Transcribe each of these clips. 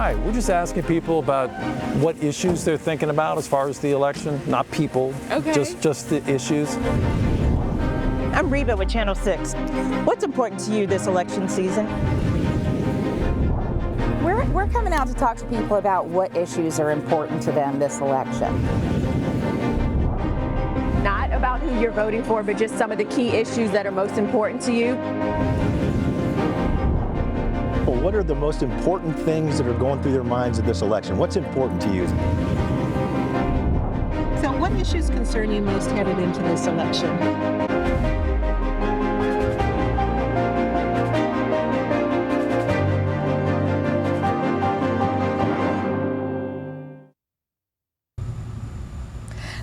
Hi, we're just asking people about what issues they're thinking about as far as the election, not people, just the issues. I'm Reba with Channel 6. What's important to you this election season? We're coming out to talk to people about what issues are important to them this election. Not about who you're voting for, but just some of the key issues that are most important to you. Well, what are the most important things that are going through their minds at this election? What's important to you? So what issues concern you most headed into this election?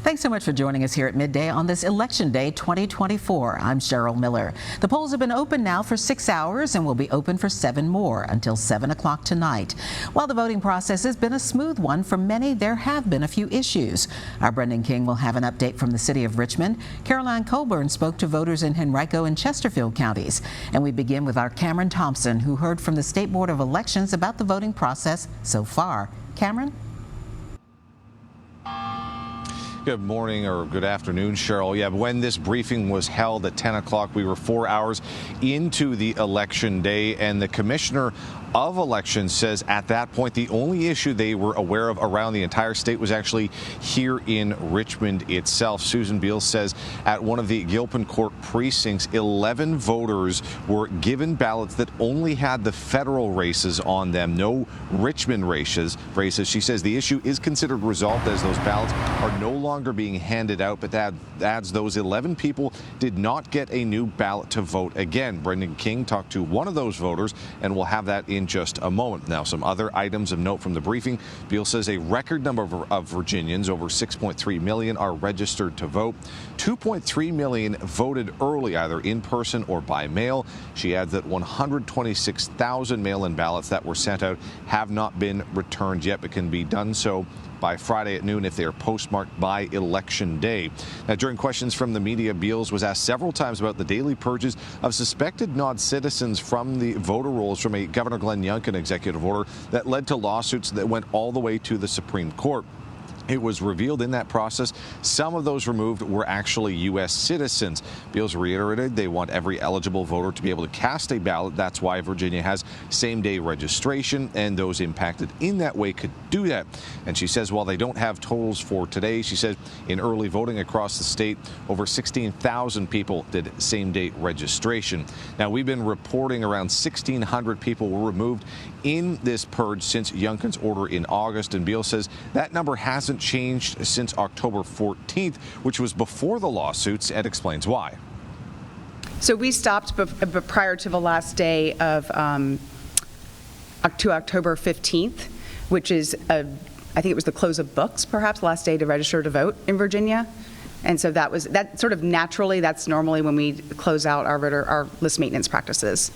Thanks so much for joining us here at Midday on this Election Day 2024. I'm Cheryl Miller. The polls have been open now for 6 hours and will be open for 7 more until 7 o'clock tonight. While the voting process has been a smooth one, for many there have been a few issues. Our Brendan King will have an update from the city of Richmond. Caroline Colburn spoke to voters in Henrico and Chesterfield counties. And we begin with our Cameron Thompson, who heard from the State Board of Elections about the voting process so far. Cameron? Good morning or good afternoon, Cheryl. Yeah, when this briefing was held at 10 o'clock, we were 4 hours into the election day, and the commissioner of elections says at that point the only issue they were aware of around the entire state was actually here in Richmond itself. Susan Beals says at one of the Gilpin Court precincts, 11 voters were given ballots that only had the federal races on them, no Richmond races. She says the issue is considered resolved as those ballots are no longer being handed out, but that adds those 11 people did not get a new ballot to vote again. Brendan King talked to one of those voters, and we'll have that in just a moment. Now, some other items of note from the briefing. Beal says a record number of Virginians, over 6.3 million, are registered to vote. 2.3 million voted early, either in person or by mail. She adds that 126,000 mail-in ballots that were sent out have not been returned yet, but can be done so by Friday at noon if they are postmarked by Election Day. Now, during questions from the media, Beals was asked several times about the daily purges of suspected non-citizens from the voter rolls from a Governor Glenn Youngkin executive order that led to lawsuits that went all the way to the Supreme Court. It was revealed in that process some of those removed were actually U.S. citizens. Beals reiterated they want every eligible voter to be able to cast a ballot. That's why Virginia has same-day registration, and those impacted in that way could do that. And she says while they don't have totals for today, she said in early voting across the state, over 16,000 people did same-day registration. Now, we've been reporting around 1,600 people were removed in this purge since Youngkin's order in August, and Beals says that number hasn't changed since October 14th, which was before the lawsuits, and explains why. So we stopped prior to the last day of to October 15th, which is, I think it was the close of books, perhaps, last day to register to vote in Virginia. And so that sort of naturally, that's normally when we close out our list maintenance practices.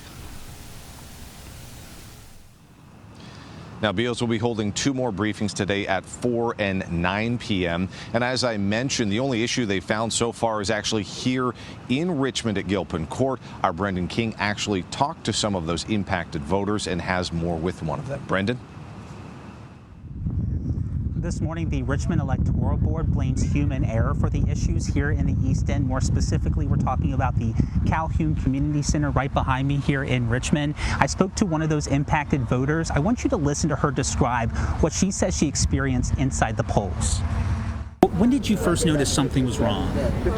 Now, Beals will be holding 2 more briefings today at 4 and 9 p.m. And as I mentioned, the only issue they found so far is actually here in Richmond at Gilpin Court. Our Brendan King actually talked to some of those impacted voters and has more with one of them. Brendan? This morning, the Richmond Electoral Board blames human error for the issues here in the East End. More specifically, we're talking about the Calhoun Community Center right behind me here in Richmond. I spoke to one of those impacted voters. I want you to listen to her describe what she says she experienced inside the polls. When did you first notice something was wrong?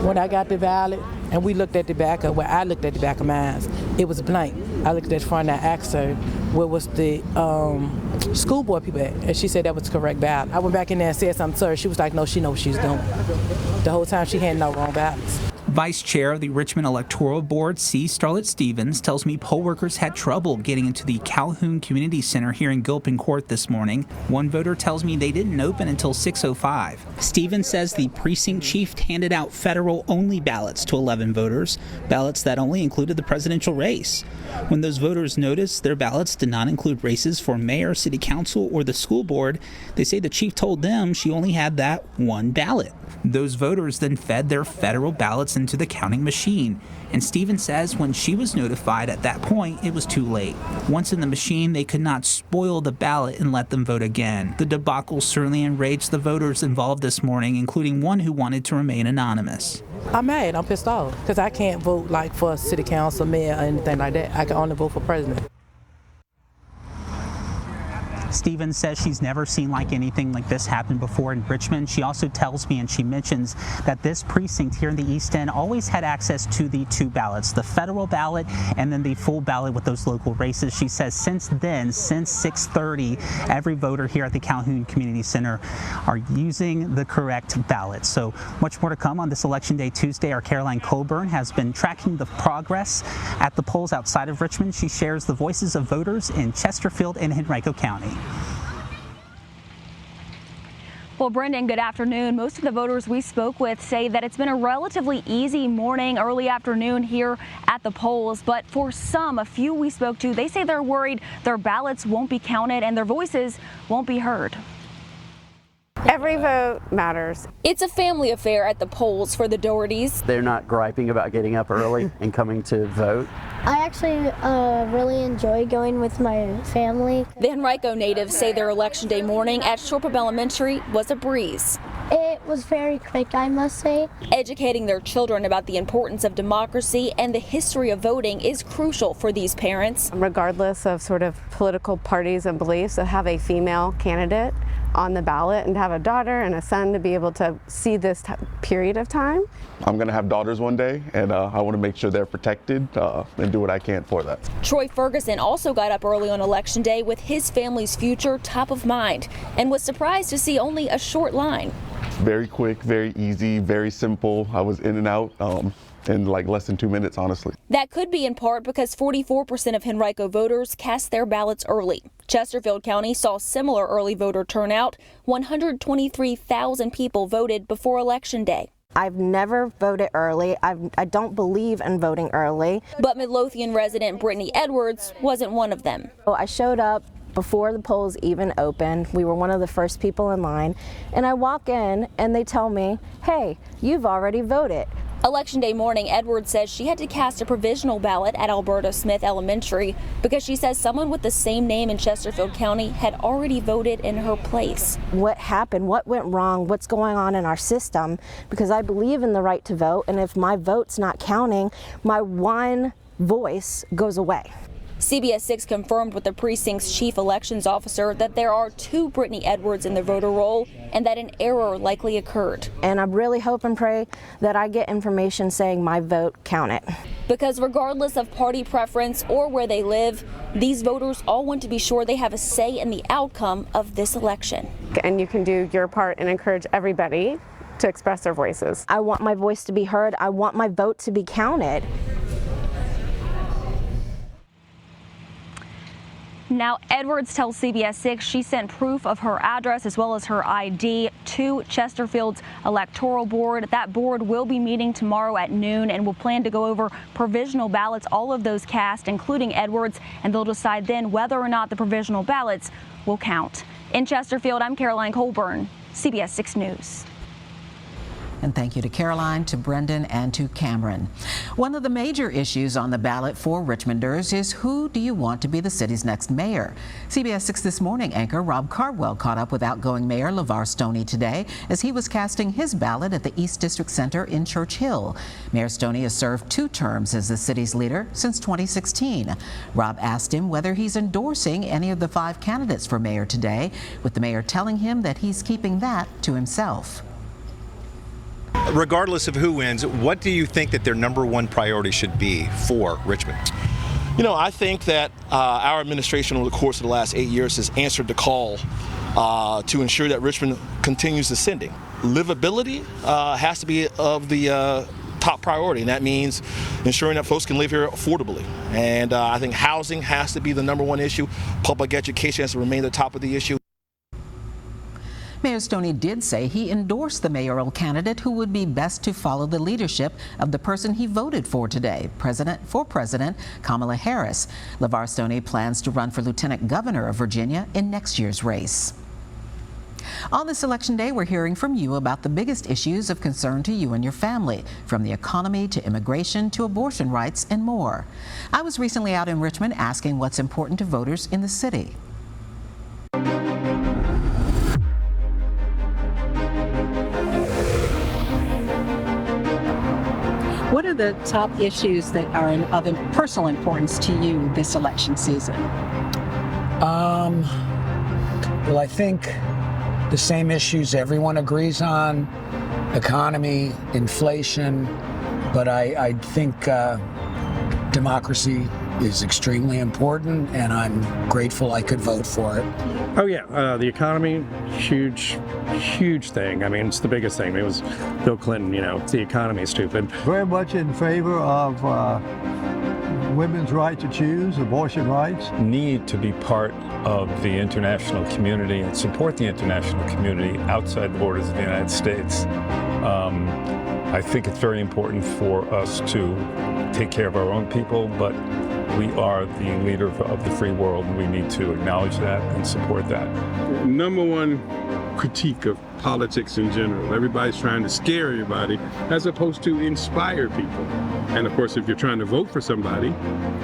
When I got the ballot and we looked at the back of, I looked at the back of mine, it was blank. I looked at the front and I asked her, where was the school board people at? And she said that was the correct ballot. I went back in there and said something to her. She was like, no, she knows what she's doing. The whole time she handed out wrong ballots. Vice Chair of the Richmond Electoral Board, C. Starlet Stevens, tells me poll workers had trouble getting into the Calhoun Community Center here in Gilpin Court this morning. One voter tells me they didn't open until 6:05. Stevens says the precinct chief handed out federal-only ballots to 11 voters, ballots that only included the presidential race. When those voters noticed their ballots did not include races for mayor, city council, or the school board, they say the chief told them she only had that one ballot. Those voters then fed their federal ballots into into the counting machine. And Stevens says when she was notified at that point, it was too late. Once in the machine, they could not spoil the ballot and let them vote again. The debacle certainly enraged the voters involved this morning, including one who wanted to remain anonymous. I'm mad. I'm pissed off because I can't vote like for a city council, mayor, or anything like that. I can only vote for president. Stevens says she's never seen anything like this happen before in Richmond. She also tells me, and she mentions, that this precinct here in the East End always had access to the two ballots, the federal ballot and then the full ballot with those local races. She says since then, since 6:30, every voter here at the Calhoun Community Center are using the correct ballot. So much more to come on this Election Day Tuesday. Our Caroline Colburn has been tracking the progress at the polls outside of Richmond. She shares the voices of voters in Chesterfield and Henrico County. Well, Brendan, good afternoon. Most of the voters we spoke with say that it's been a relatively easy morning, early afternoon here at the polls. But for some, a few we spoke to, they say they're worried their ballots won't be counted and their voices won't be heard. Every vote matters. It's a family affair at the polls for the Dohertys. They're not griping about getting up early and coming to vote. I actually really enjoy going with my family. The Henrico natives say their Election Day morning at Shortpub Elementary was a breeze. It was very quick, I must say. Educating their children about the importance of democracy and the history of voting is crucial for these parents. Regardless of sort of political parties and beliefs, to have a female candidate on the ballot and to have a daughter and a son to be able to see this period of time. I'm going to have daughters one day, and I want to make sure they're protected and do what I can for that. Troy Ferguson also got up early on Election Day with his family's future top of mind and was surprised to see only a short line. Very quick, very easy, very simple. I was in and out in less than 2 minutes, honestly. That could be in part because 44% of Henrico voters cast their ballots early. Chesterfield County saw similar early voter turnout. 123,000 people voted before Election Day. I've never voted early. I don't believe in voting early. But Midlothian resident Brittany Edwards wasn't one of them. I showed up before the polls even opened. We were one of the first people in line. And I walk in and they tell me, hey, you've already voted. Election Day morning, Edwards says she had to cast a provisional ballot at Alberta Smith Elementary because she says someone with the same name in Chesterfield County had already voted in her place. What happened? What went wrong? What's going on in our system? Because I believe in the right to vote, and if my vote's not counting, my one voice goes away. CBS 6 confirmed with the precinct's chief elections officer that there are 2 Brittany Edwards in the voter roll and that an error likely occurred. And I really hope and pray that I get information saying my vote counted. Because regardless of party preference or where they live, these voters all want to be sure they have a say in the outcome of this election. And you can do your part and encourage everybody to express their voices. I want my voice to be heard. I want my vote to be counted. Now, Edwards tells CBS 6 she sent proof of her address as well as her ID to Chesterfield's electoral board. That board will be meeting tomorrow at noon and will plan to go over provisional ballots, all of those cast, including Edwards, and they'll decide then whether or not the provisional ballots will count. In Chesterfield, I'm Caroline Colburn, CBS 6 News. And thank you to Caroline, to Brendan, and to Cameron. One of the major issues on the ballot for Richmonders is who do you want to be the city's next mayor? CBS 6 This Morning anchor Rob Cardwell caught up with outgoing Mayor LeVar Stony today as he was casting his ballot at the East District Center in Church Hill. Mayor Stony has served 2 terms as the city's leader since 2016. Rob asked him whether he's endorsing any of the 5 candidates for mayor today, with the mayor telling him that he's keeping that to himself. Regardless of who wins, what do you think that their #1 priority should be for Richmond? You know, I think that our administration over the course of the last 8 years has answered the call to ensure that Richmond continues ascending. Livability has to be of the top priority, and that means ensuring that folks can live here affordably. And I think housing has to be the #1 issue. Public education has to remain the top of the issue. Mayor Stony did say he endorsed the mayoral candidate who would be best to follow the leadership of the person he voted for today, President Kamala Harris. LeVar Stony plans to run for Lieutenant Governor of Virginia in next year's race. On this election day, we're hearing from you about the biggest issues of concern to you and your family, from the economy to immigration to abortion rights and more. I was recently out in Richmond asking what's important to voters in the city. What are the top issues that are of personal importance to you this election season? Well, I think the same issues everyone agrees on: economy, inflation, but I think democracy is extremely important, and I'm grateful I could vote for it. Oh yeah, the economy, huge thing. I mean, it's the biggest thing. It was Bill Clinton, the economy is stupid. Very much in favor of women's right to choose, abortion rights. Need to be part of the international community and support the international community outside the borders of the United States. I think it's very important for us to take care of our own people, but we are the leader of the free world, and we need to acknowledge that and support that. Number one critique of politics in general. Everybody's trying to scare everybody as opposed to inspire people. And of course, if you're trying to vote for somebody,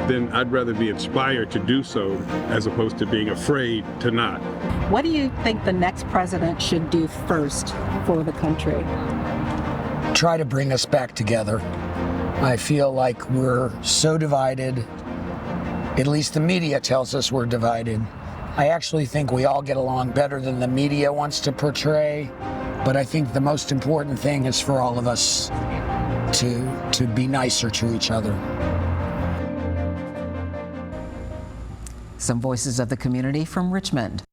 then I'd rather be inspired to do so as opposed to being afraid to not. What do you think the next president should do first for the country? Try to bring us back together. I feel like we're so divided. At least the media tells us we're divided. I actually think we all get along better than the media wants to portray, but I think the most important thing is for all of us to be nicer to each other. Some voices of the community from Richmond.